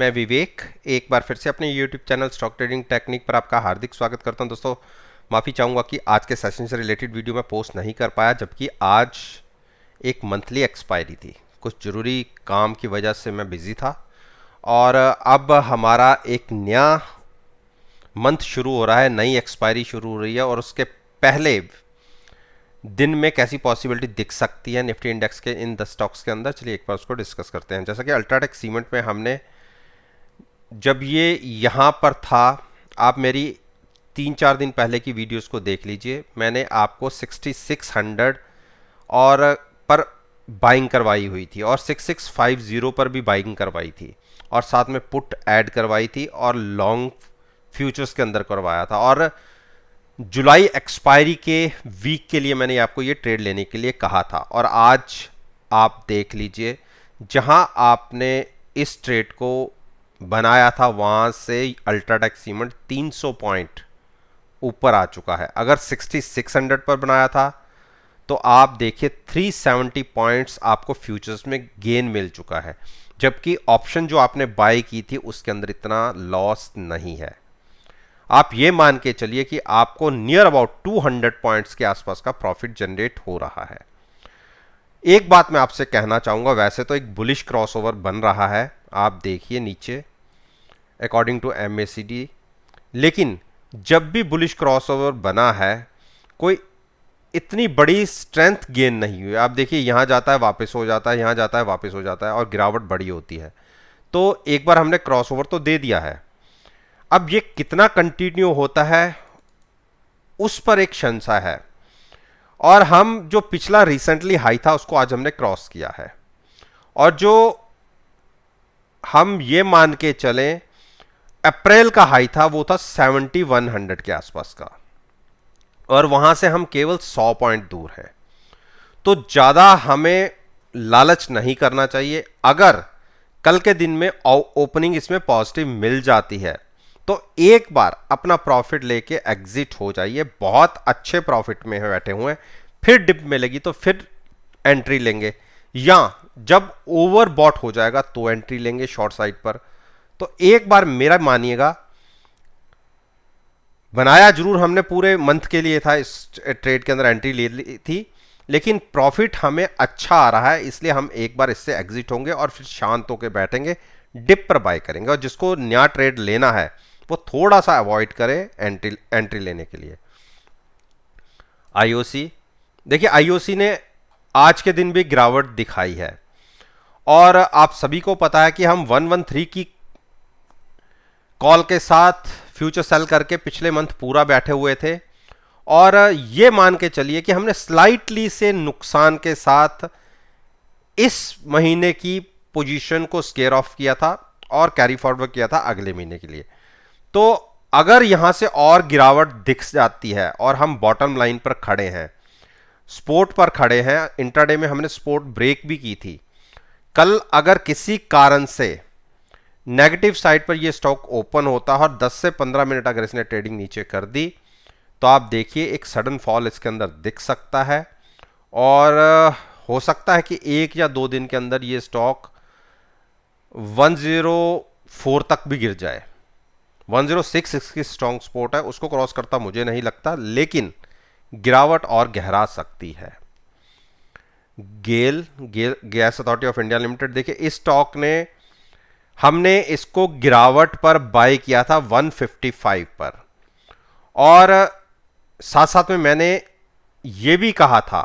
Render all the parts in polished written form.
मैं विवेक एक बार फिर से अपने YouTube channel stock trading technique पर आपका हार्दिक स्वागत करता हूं। दोस्तों, माफ़ी चाहूँगा कि आज के सेशन से रिलेटेड वीडियो मैं पोस्ट नहीं कर पाया, जबकि आज एक मंथली एक्सपायरी थी। कुछ ज़रूरी काम की वजह से मैं बिज़ी था और अब हमारा एक नया मंथ शुरू हो रहा है, नई एक्सपायरी शुरू हो रही है और उसके पहले दिन में कैसी पॉसिबिलिटी दिख सकती है निफ्टी इंडेक्स के इन 10 स्टॉक्स के अंदर। चलिए एक बार उसको डिस्कस करते हैं। जैसा कि अल्ट्राटेक सीमेंट में हमने जब ये यहाँ पर था, आप मेरी 3-4 दिन पहले की वीडियोस को देख लीजिए, मैंने आपको 6600 और पर बाइंग करवाई हुई थी और 6650 पर भी बाइंग करवाई थी और साथ में पुट ऐड करवाई थी और लॉन्ग फ्यूचर्स के अंदर करवाया था। और जुलाई एक्सपायरी के वीक के लिए मैंने आपको ये ट्रेड लेने के लिए कहा था और आज आप देख लीजिए, जहां आपने इस ट्रेड को बनाया था वहां से अल्ट्राटेक सीमेंट 300 पॉइंट ऊपर आ चुका है। अगर 6600 पर बनाया था तो आप देखिए 370 पॉइंट्स आपको फ्यूचर्स में गेन मिल चुका है, जबकि ऑप्शन जो आपने बाय की थी उसके अंदर इतना लॉस नहीं है। आप ये मान के चलिए कि आपको नियर अबाउट 200 पॉइंट्स के आसपास का प्रॉफिट जनरेट हो रहा है। एक बात मैं आपसे कहना चाहूंगा, वैसे तो एक बुलिश क्रॉसओवर बन रहा है, आप देखिए नीचे अकॉर्डिंग टू MACD, लेकिन जब भी बुलिश क्रॉसओवर बना है कोई इतनी बड़ी स्ट्रेंथ गेन नहीं हुई। आप देखिए यहां जाता है वापस हो जाता है, यहां जाता है वापस हो जाता है और गिरावट बड़ी होती है। तो एक बार हमने क्रॉसओवर तो दे दिया है, अब ये कितना कंटिन्यू होता है उस पर एक संशय है। और हम जो पिछला रिसेंटली हाई था उसको आज हमने क्रॉस किया है और जो हम ये मान के चलें अप्रैल का हाई था वो था 7100 के आसपास का और वहां से हम केवल 100 पॉइंट दूर हैं। तो ज्यादा हमें लालच नहीं करना चाहिए। अगर कल के दिन में ओपनिंग इसमें पॉजिटिव मिल जाती है तो एक बार अपना प्रॉफिट लेके एग्जिट हो जाइए। बहुत अच्छे प्रॉफिट में बैठे हुए हैं, फिर डिप मिलेगी तो फिर एंट्री लेंगे, या जब ओवर बॉट हो जाएगा तो एंट्री लेंगे शॉर्ट साइड पर। तो एक बार मेरा मानिएगा, बनाया जरूर हमने पूरे मंथ के लिए था, इस ट्रेड के अंदर एंट्री ले ली थी, लेकिन प्रॉफिट हमें अच्छा आ रहा है, इसलिए हम एक बार इससे एग्जिट होंगे और फिर शांत होकर बैठेंगे, डिप पर बाय करेंगे। और जिसको नया ट्रेड लेना है वो थोड़ा सा अवॉइड करें एंट्री लेने के लिए। IOC देखिए, IOC ने आज के दिन भी गिरावट दिखाई है और आप सभी को पता है कि हम 113 की कॉल के साथ फ्यूचर सेल करके पिछले मंथ पूरा बैठे हुए थे और ये मान के चलिए कि हमने स्लाइटली से नुकसान के साथ इस महीने की पोजीशन को स्केयर ऑफ किया था और कैरी फॉरवर्ड किया था अगले महीने के लिए। तो अगर यहां से और गिरावट दिख जाती है और हम बॉटम लाइन पर खड़े हैं, सपोर्ट पर खड़े हैं, इंट्राडे में हमने सपोर्ट ब्रेक भी की थी, कल अगर किसी कारण से नेगेटिव साइड पर यह स्टॉक ओपन होता है और 10 से 15 मिनट अगर इसने ट्रेडिंग नीचे कर दी तो आप देखिए एक सडन फॉल इसके अंदर दिख सकता है और हो सकता है कि 1 या 2 दिन के अंदर ये स्टॉक 104 तक भी गिर जाए। 106 इसकी स्ट्रॉन्ग सपोर्ट है, उसको क्रॉस करता मुझे नहीं लगता, लेकिन गिरावट और गहरा सकती है। GAIL gas authority of India limited, देखिए इस स्टॉक ने हमने इसको गिरावट पर बाय किया था 155 पर और साथ साथ में मैंने ये भी कहा था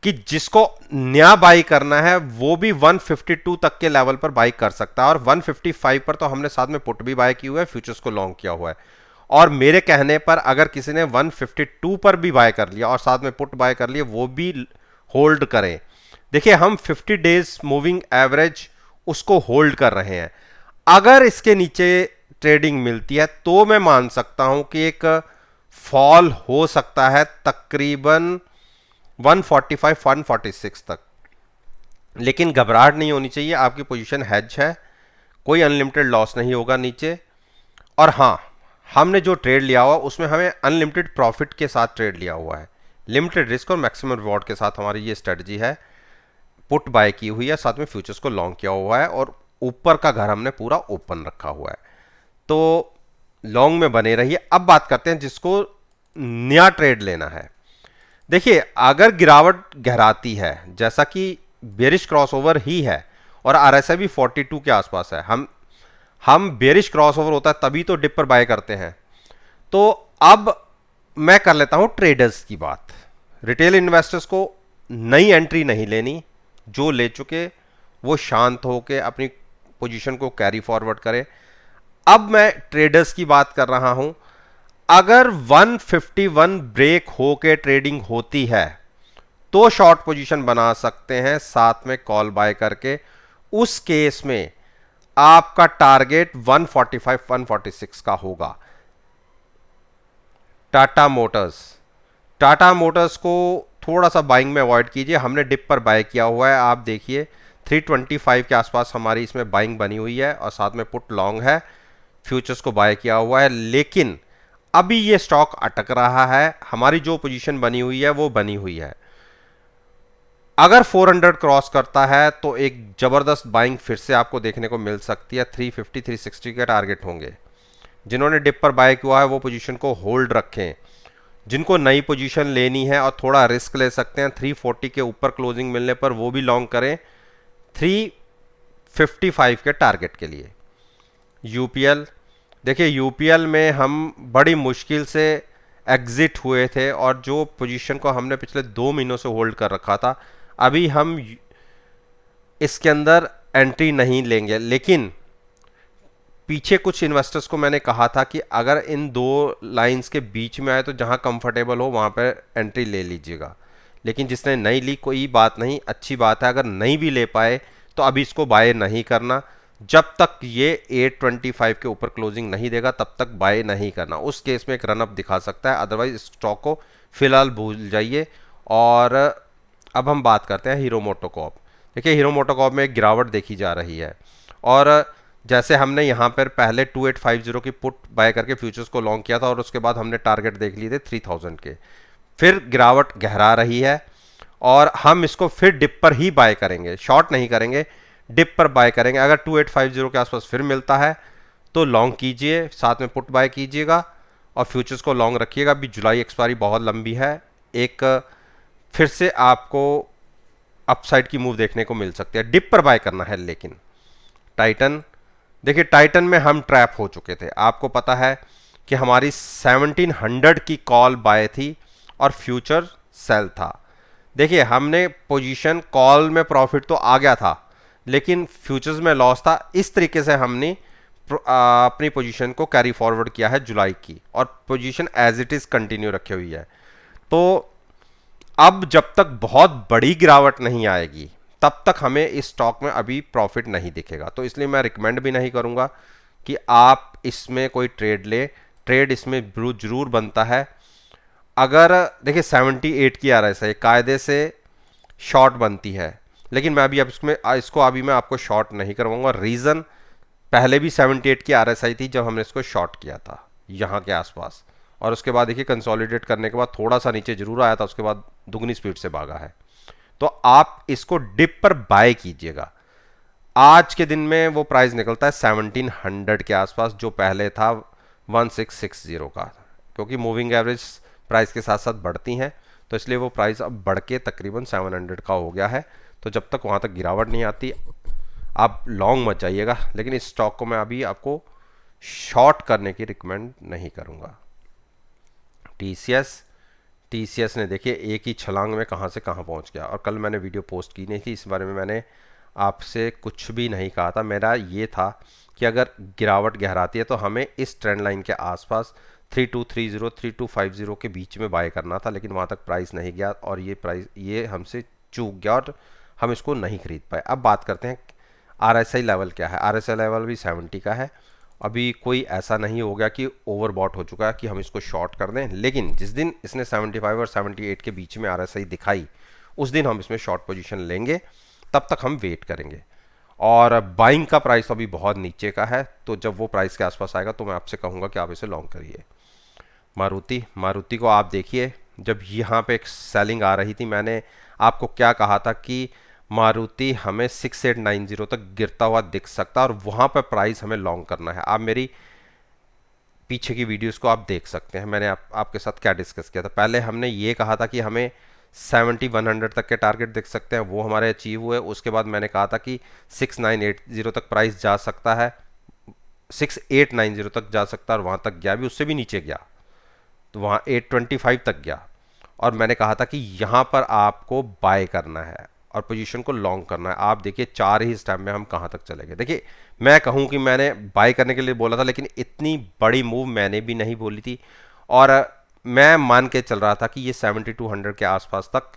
कि जिसको नया बाई करना है वो भी 152 तक के लेवल पर बाई कर सकता है और 155 पर तो हमने साथ में पुट भी बाय की हुआ है, फ्यूचर्स को लॉन्ग किया हुआ है। और मेरे कहने पर अगर किसी ने 152 पर भी बाय कर लिया और साथ में पुट बाय कर लिया, वो भी होल्ड करें। देखिए हम 50 डेज मूविंग एवरेज उसको होल्ड कर रहे हैं। अगर इसके नीचे ट्रेडिंग मिलती है तो मैं मान सकता हूं कि एक फॉल हो सकता है तकरीबन 145-146 तक, लेकिन घबराहट नहीं होनी चाहिए। आपकी पोजीशन हेज है, कोई अनलिमिटेड लॉस नहीं होगा नीचे। और हाँ, हमने जो ट्रेड लिया हुआ उसमें हमें अनलिमिटेड प्रॉफिट के साथ ट्रेड लिया हुआ है, लिमिटेड रिस्क और मैक्सिमम रिवॉर्ड के साथ हमारी ये स्ट्रेटजी है। पुट बाय की हुई है, साथ में फ्यूचर्स को लॉन्ग किया हुआ है और ऊपर का घर हमने पूरा ओपन रखा हुआ है, तो लॉन्ग में बने रहिए। अब बात करते हैं जिसको नया ट्रेड लेना है। देखिए, अगर गिरावट गहराती है, जैसा कि बेरिश क्रॉसओवर ही है और आरएसआई भी 42 के आसपास है, हम बेरिश क्रॉसओवर होता है तभी तो डिप पर बाय करते हैं। तो अब मैं कर लेता हूं ट्रेडर्स की बात। रिटेल इन्वेस्टर्स को नई एंट्री नहीं लेनी, जो ले चुके वो शांत होकर अपनी पोजीशन को कैरी फॉरवर्ड करे। अब मैं ट्रेडर्स की बात कर रहा हूं। अगर 151 ब्रेक होके ट्रेडिंग होती है तो शॉर्ट पोजीशन बना सकते हैं, साथ में कॉल बाय करके। उस केस में आपका टारगेट 145 146 का होगा। टाटा मोटर्स को थोड़ा सा बाइंग में अवॉइड कीजिए। हमने डिप पर बाय किया हुआ है, आप देखिए 325 के आसपास हमारी इसमें बाइंग बनी हुई है और साथ में पुट लॉन्ग है, फ्यूचर्स को बाय किया हुआ है। लेकिन अभी ये स्टॉक अटक रहा है, हमारी जो पोजीशन बनी हुई है वो बनी हुई है। अगर 400 क्रॉस करता है तो एक जबरदस्त बाइंग फिर से आपको देखने को मिल सकती है। 350 360 के टारगेट होंगे। जिन्होंने डिप पर बाय किया है वो पोजीशन को होल्ड रखें। जिनको नई पोजीशन लेनी है और थोड़ा रिस्क ले सकते हैं, 340 के ऊपर क्लोजिंग मिलने पर वो भी लॉन्ग करें 355 के टारगेट के लिए। यूपीएल, देखिए यूपीएल में हम बड़ी मुश्किल से एग्जिट हुए थे और जो पोजीशन को हमने पिछले 2 महीनों से होल्ड कर रखा था, अभी हम इसके अंदर एंट्री नहीं लेंगे। लेकिन पीछे कुछ इन्वेस्टर्स को मैंने कहा था कि अगर इन दो लाइंस के बीच में आए तो जहां कंफर्टेबल हो वहां पर एंट्री ले लीजिएगा। लेकिन जिसने नहीं ली कोई बात नहीं, अच्छी बात है। अगर नहीं भी ले पाए तो अभी इसको बाय नहीं करना। जब तक ये 825 के ऊपर क्लोजिंग नहीं देगा तब तक बाय नहीं करना। उस केस में एक रनअप दिखा सकता है, अदरवाइज स्टॉक को फिलहाल भूल जाइए। और अब हम बात करते हैं हीरो मोटोकॉर्प। देखिए, हीरो मोटोकॉर्प में एक गिरावट देखी जा रही है और जैसे हमने यहाँ पर पहले 2850 की पुट बाय करके फ्यूचर्स को लॉन्ग किया था और उसके बाद हमने टारगेट देख लिए थे 3000 के। फिर गिरावट गहरा रही है और हम इसको फिर डिप पर ही बाय करेंगे, शॉर्ट नहीं करेंगे, डिप पर बाय करेंगे। अगर 2850 के आसपास फिर मिलता है तो लॉन्ग कीजिए, साथ में पुट बाय कीजिएगा और फ्यूचर्स को लॉन्ग रखिएगा। अभी जुलाई एक्सपायरी बहुत लंबी है, एक फिर से आपको अपसाइड की मूव देखने को मिल सकती है। डिप पर बाय करना है। लेकिन टाइटन, देखिए टाइटन में हम ट्रैप हो चुके थे। आपको पता है कि हमारी 1700 की कॉल बाय थी और फ्यूचर सेल था। देखिए, हमने पोजीशन कॉल में प्रॉफिट तो आ गया था लेकिन फ्यूचर्स में लॉस था। इस तरीके से हमने अपनी पोजीशन को कैरी फॉरवर्ड किया है जुलाई की और position as it is continue रखी हुई है। तो अब जब तक बहुत बड़ी गिरावट नहीं आएगी तब तक हमें इस स्टॉक में अभी प्रॉफिट नहीं दिखेगा। तो इसलिए मैं रिकमेंड भी नहीं करूंगा कि आप इसमें कोई ट्रेड ले। ट्रेड इसमें जरूर बनता है अगर देखिए 78 की आरएसआई कायदे से शॉर्ट बनती है, लेकिन मैं अभी अब इसको अभी मैं आपको शॉर्ट नहीं करवाऊंगा। रीज़न, पहले भी 78 की आरएसआई थी जब हमने इसको शॉर्ट किया था यहाँ के आसपास, और उसके बाद देखिए कंसोलिडेट करने के बाद थोड़ा सा नीचे जरूर आया था, उसके बाद दुगनी स्पीड से भागा है। तो आप इसको डिप पर बाय कीजिएगा। आज के दिन में वो प्राइस निकलता है 1700 के आसपास, जो पहले था 1660 का, क्योंकि मूविंग एवरेज प्राइस के साथ साथ बढ़ती हैं तो इसलिए वो प्राइस अब बढ़ के तकरीबन 700 का हो गया है। तो जब तक वहाँ तक गिरावट नहीं आती आप लॉन्ग मत जाइएगा। लेकिन इस स्टॉक को मैं अभी आपको शॉर्ट करने की रिकमेंड नहीं करूँगा। टीसीएस ने देखिए एक ही छलांग में कहाँ से कहाँ पहुँच गया, और कल मैंने वीडियो पोस्ट की नहीं थी इस बारे में, मैंने आपसे कुछ भी नहीं कहा था। मेरा ये था कि अगर गिरावट गहराती है तो हमें इस ट्रेंड लाइन के आसपास 3230 3250 के बीच में बाय करना था, लेकिन वहाँ तक प्राइस नहीं गया और ये हमसे चूक गया और हम इसको नहीं खरीद पाए। अब बात करते हैं आरएसआई लेवल क्या है। आरएसआई लेवल भी 70 का है। अभी कोई ऐसा नहीं हो गया कि ओवरबॉट हो चुका है कि हम इसको शॉर्ट कर दें, लेकिन जिस दिन इसने 75 और 78 के बीच में आरएसआई दिखाई उस दिन हम इसमें शॉर्ट पोजीशन लेंगे, तब तक हम वेट करेंगे। और बाइंग का प्राइस अभी बहुत नीचे का है, तो जब वो प्राइस के आसपास आएगा तो मैं आपसे कहूँगा कि आप इसे लॉन्ग करिए। मारुति को आप देखिए, जब यहाँ पे एक सेलिंग आ रही थी मैंने आपको क्या कहा था कि मारुति हमें 6890 तक गिरता हुआ दिख सकता है और वहाँ पर प्राइस हमें लॉन्ग करना है। आप मेरी पीछे की वीडियोस को आप देख सकते हैं, मैंने आपके साथ क्या डिस्कस किया था। पहले हमने ये कहा था कि हमें 7100 तक के टारगेट देख सकते हैं, वो हमारे अचीव हुए। उसके बाद मैंने कहा था कि 6980 तक प्राइस जा सकता है, 6890 तक जा सकता है और वहाँ तक गया भी, उससे भी नीचे गया तो वहाँ 825 तक गया। और मैंने कहा था कि यहाँ पर आपको बाय करना है और पोजीशन को लॉन्ग करना है। आप देखिए 4 ही स्टेप में हम कहाँ तक चले गए। देखिए मैं कहूँ कि मैंने बाय करने के लिए बोला था, लेकिन इतनी बड़ी मूव मैंने भी नहीं बोली थी। और मैं मान के चल रहा था कि ये 7200 के आसपास तक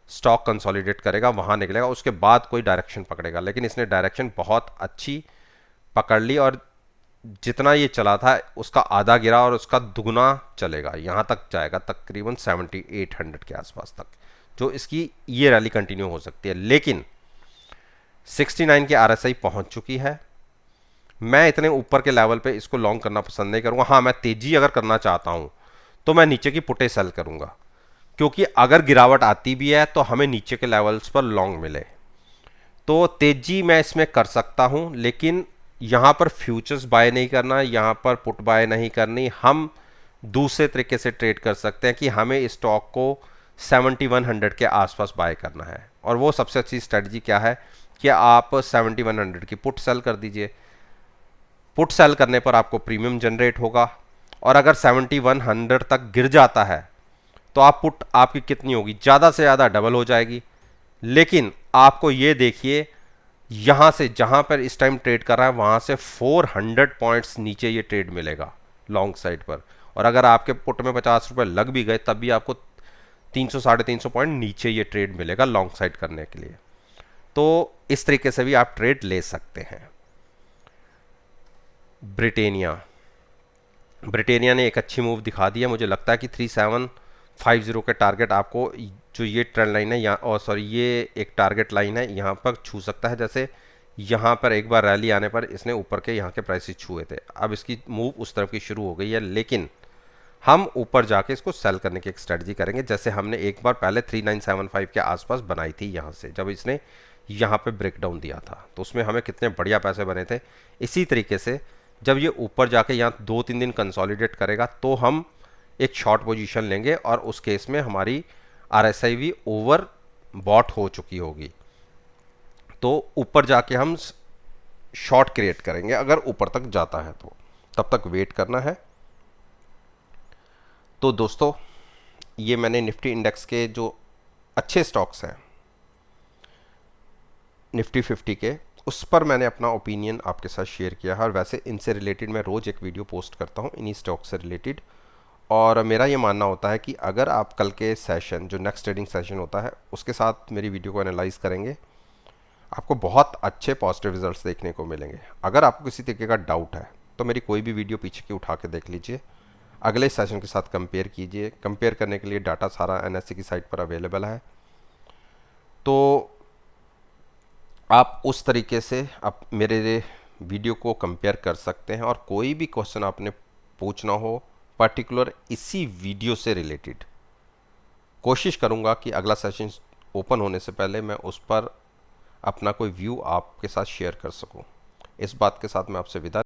स्टॉक कंसोलिडेट करेगा, वहाँ निकलेगा, उसके बाद कोई डायरेक्शन पकड़ेगा। लेकिन इसने डायरेक्शन बहुत अच्छी पकड़ ली और जितना ये चला था उसका आधा गिरा और उसका दुगना चलेगा, यहाँ तक जाएगा तकरीबन 7800 के आसपास तक, जो इसकी ये रैली कंटिन्यू हो सकती है। लेकिन 69 की आरएसआई पहुंच चुकी है। मैं इतने ऊपर के लेवल पे इसको लॉन्ग करना पसंद नहीं करूंगा। हाँ, मैं तेजी अगर करना चाहता हूं तो मैं नीचे की पुटे सेल करूंगा, क्योंकि अगर गिरावट आती भी है तो हमें नीचे के लेवल्स पर लॉन्ग मिले। तो तेजी मैं इसमें कर सकता हूं, लेकिन यहां पर फ्यूचर्स बाय नहीं करना, यहां पर पुट बाय नहीं करनी। हम दूसरे तरीके से ट्रेड कर सकते हैं कि हमें इस स्टॉक को 7100 के आसपास बाय करना है। और वो सबसे अच्छी स्ट्रेटजी क्या है कि आप 7100 की पुट सेल कर दीजिए। पुट सेल करने पर आपको प्रीमियम जनरेट होगा और अगर 7100 तक गिर जाता है तो आप पुट आपकी कितनी होगी, ज़्यादा से ज़्यादा डबल हो जाएगी। लेकिन आपको ये देखिए, यहां से जहां पर इस टाइम ट्रेड कर रहा है वहां से 400 पॉइंट्स नीचे ये ट्रेड मिलेगा लॉन्ग साइड पर। और अगर आपके पुट में 50 रुपए लग भी गए तब भी आपको 300 350 पॉइंट नीचे ये ट्रेड मिलेगा लॉन्ग साइड करने के लिए। तो इस तरीके से भी आप ट्रेड ले सकते हैं। ब्रिटेनिया ब्रिटेनिया ने एक अच्छी मूव दिखा दी है। मुझे लगता है कि 3750 के टारगेट आपको, जो ये ट्रेंड लाइन है यहाँ, और सॉरी ये एक टारगेट लाइन है, यहाँ पर छू सकता है। जैसे यहाँ पर एक बार रैली आने पर इसने ऊपर के यहाँ के प्राइसेस छुए थे, अब इसकी मूव उस तरफ की शुरू हो गई है। लेकिन हम ऊपर जाके इसको सेल करने की एक स्ट्रेटजी करेंगे, जैसे हमने एक बार पहले 3975 के आसपास बनाई थी यहाँ से, जब इसने यहाँ पे ब्रेकडाउन दिया था तो उसमें हमें कितने बढ़िया पैसे बने थे। इसी तरीके से जब ये ऊपर जाके यहाँ 2-3 दिन कंसोलिडेट करेगा तो हम एक शॉर्ट पोजीशन लेंगे और उस केस में हमारी आरएसआई भी ओवर बॉट हो चुकी होगी, तो ऊपर जाके हम शॉर्ट क्रिएट करेंगे अगर ऊपर तक जाता है तो। तब तक वेट करना है। तो दोस्तों, ये मैंने निफ्टी इंडेक्स के जो अच्छे स्टॉक्स हैं निफ्टी 50 के, उस पर मैंने अपना ओपिनियन आपके साथ शेयर किया है। और वैसे इनसे रिलेटेड मैं रोज़ एक वीडियो पोस्ट करता हूँ इन्हीं स्टॉक से रिलेटेड। और मेरा ये मानना होता है कि अगर आप कल के सेशन, जो नेक्स्ट ट्रेडिंग सेशन होता है, उसके साथ मेरी वीडियो को एनालाइज करेंगे, आपको बहुत अच्छे पॉजिटिव रिजल्ट्स देखने को मिलेंगे। अगर आपको किसी तरीके का डाउट है तो मेरी कोई भी वीडियो पीछे की उठा के देख लीजिए, अगले सेशन के साथ कंपेयर कीजिए। कंपेयर करने के लिए डाटा सारा एनएससी की साइट पर अवेलेबल है, तो आप उस तरीके से आप मेरे वीडियो को कंपेयर कर सकते हैं। और कोई भी क्वेश्चन आपने पूछना हो पर्टिकुलर इसी वीडियो से रिलेटेड, कोशिश करूंगा कि अगला सेशन ओपन होने से पहले मैं उस पर अपना कोई व्यू आपके साथ शेयर कर सकूं। इस बात के साथ मैं आपसे विदा